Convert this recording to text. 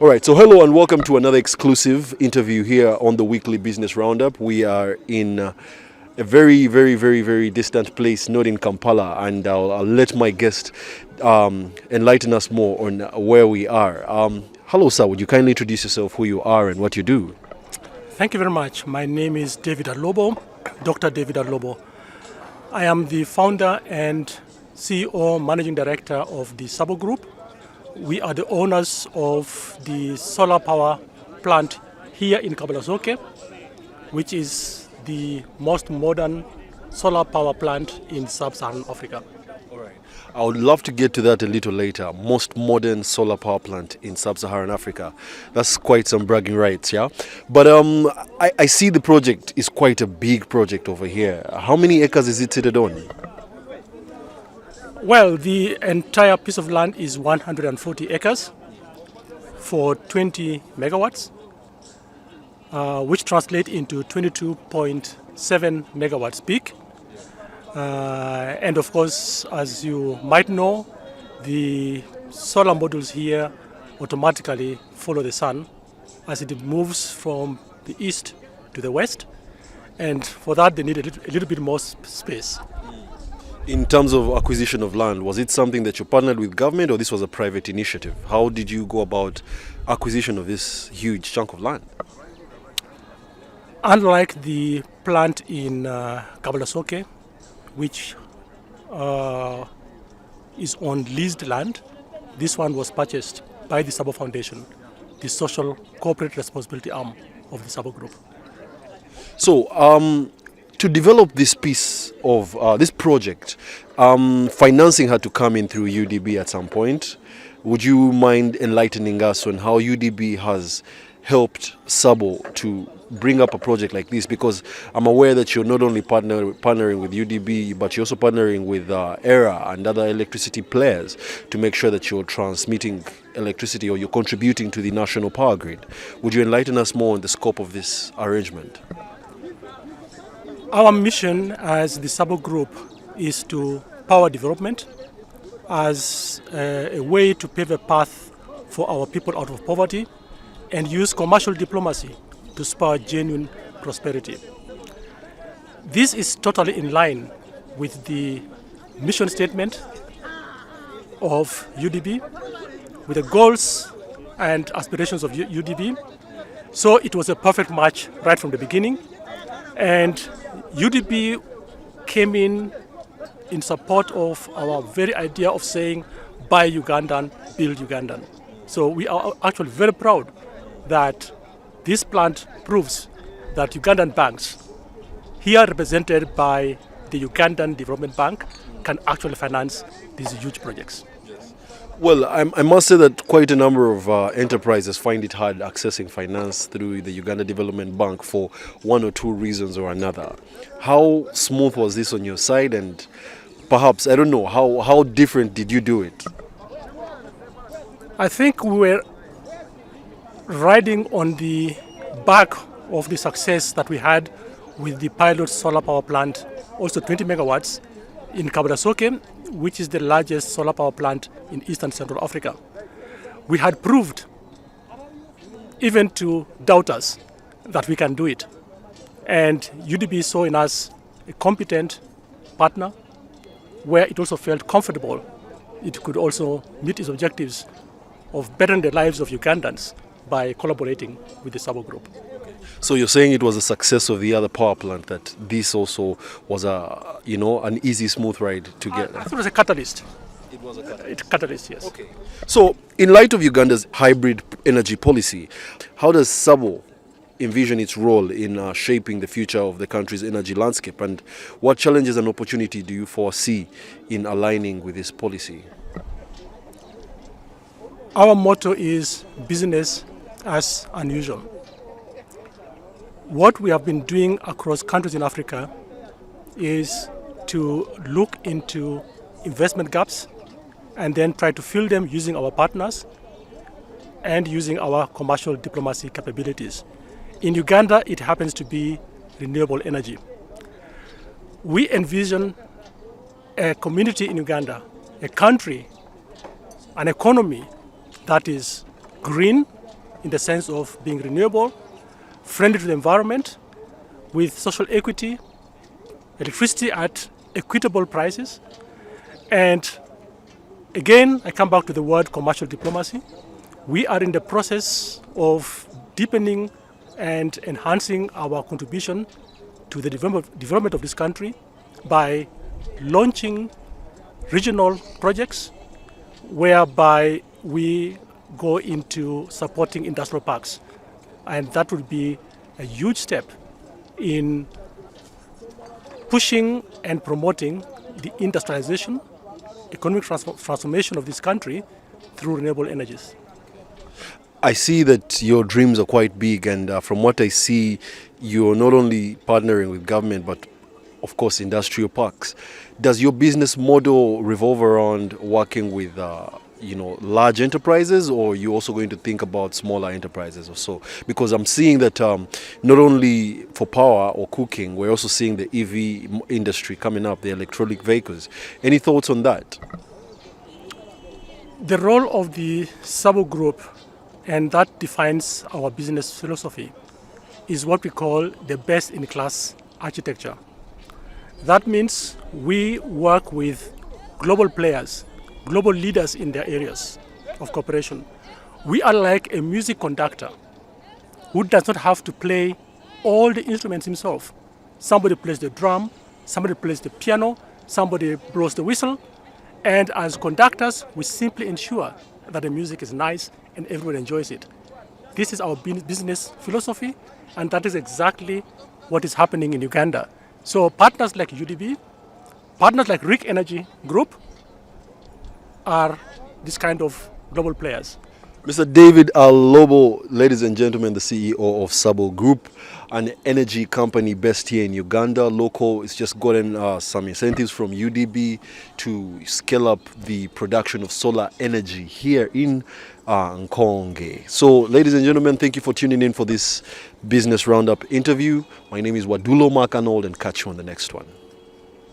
All right, so hello and welcome to another exclusive interview here on the weekly business roundup. We are in a very distant place, not in Kampala, and I'll let my guest enlighten us more on where we are. Hello, sir. Would you kindly introduce yourself, who you are, and what you do? Thank you very much. My name is David Alobo, Dr. David Alobo. I am the founder and CEO, Managing Director of the Xsabo Group. We are the owners of the solar power plant here in Kabalasoke, which is the most modern solar power plant in sub-Saharan Africa. All right. I would love to get to that a little later. Most modern solar power plant in sub-Saharan Africa. That's quite some bragging rights, yeah? But I see the project is quite a big project over here. How many acres is it situated on? Well, the entire piece of land is 140 acres for 20 megawatts, which translate into 22.7 megawatts peak. And of course, as you might know, the solar modules here automatically follow the sun as it moves from the east to the west. And for that, they need a little bit more space. In terms of acquisition of land, was it something that you partnered with government or this was a private initiative? How did you go about acquisition of this huge chunk of land? Unlike the plant in Kabalasoke, which is on leased land, this one was purchased by the Xsabo Foundation, the social corporate responsibility arm of the Xsabo Group. So, to develop this piece of this project, financing had to come in through UDB at some point. Would you mind enlightening us on how UDB has helped Xsabo to bring up a project like this? Because I'm aware that you're not only partnering with UDB, but you're also partnering with ERA and other electricity players to make sure that you're transmitting electricity or you're contributing to the national power grid. Would you enlighten us more on the scope of this arrangement? Our mission as the Xsabo Group is to power development as a way to pave a path for our people out of poverty and use commercial diplomacy to spur genuine prosperity. This is totally in line with the mission statement of UDB, with the goals and aspirations of UDB. So it was a perfect match right from the beginning. And UDB came in support of our very idea of saying, buy Ugandan, build Ugandan. So we are actually very proud that this plant proves that Ugandan banks, here represented by the Ugandan Development Bank, can actually finance these huge projects. Well, I must say that quite a number of enterprises find it hard accessing finance through the Uganda Development Bank for one or two reasons or another. How smooth was this on your side, and perhaps, I don't know, how different did you do it? I think we were riding on the back of the success that we had with the pilot solar power plant, also 20 megawatts, in Kabalasoke, which is the largest solar power plant in Eastern Central Africa. We had proved, even to doubters, that we can do it. And UDB saw in us a competent partner where it also felt comfortable. It could also meet its objectives of bettering the lives of Ugandans by collaborating with the Xsabo Group. So you're saying it was a success of the other power plant that this also was an easy, smooth ride to get? I thought it was a catalyst. It was a catalyst. It's a catalyst, yes. Okay. So in light of Uganda's hybrid energy policy, how does Xsabo envision its role in shaping the future of the country's energy landscape, and what challenges and opportunity do you foresee in aligning with this policy? Our motto is business as unusual. What we have been doing across countries in Africa is to look into investment gaps and then try to fill them using our partners and using our commercial diplomacy capabilities. In Uganda, it happens to be renewable energy. We envision a community in Uganda, a country, an economy that is green, in the sense of being renewable, friendly to the environment, with social equity, electricity at equitable prices. And again, I come back to the word commercial diplomacy. We are in the process of deepening and enhancing our contribution to the development of this country by launching regional projects whereby we go into supporting industrial parks. And that would be a huge step in pushing and promoting the industrialization, economic transformation of this country through renewable energies. I see that your dreams are quite big, and from what I see, you're not only partnering with government, but of course, industrial parks. Does your business model revolve around working with, large enterprises, or are you also going to think about smaller enterprises or so? Because I'm seeing that not only for power or cooking, we're also seeing the EV industry coming up, the electronic vehicles. Any thoughts on that? The role of the Xsabo Group, and that defines our business philosophy, is what we call the best-in-class architecture. That means we work with global players, global leaders in their areas of cooperation. We are like a music conductor who does not have to play all the instruments himself. Somebody plays the drum, somebody plays the piano, somebody blows the whistle, and as conductors, we simply ensure that the music is nice and everyone enjoys it. This is our business philosophy, and that is exactly what is happening in Uganda. So partners like UDB, partners like RIC Energy Group are this kind of global players. Mr. David Alobo, ladies and gentlemen, the CEO of Xsabo Group, an energy company based here in Uganda. Local, it's just gotten some incentives from UDB to scale up the production of solar energy here in Nkonge. So, ladies and gentlemen, thank you for tuning in for this Business Roundup interview. My name is Wadulo Mark Arnold, and catch you on the next one.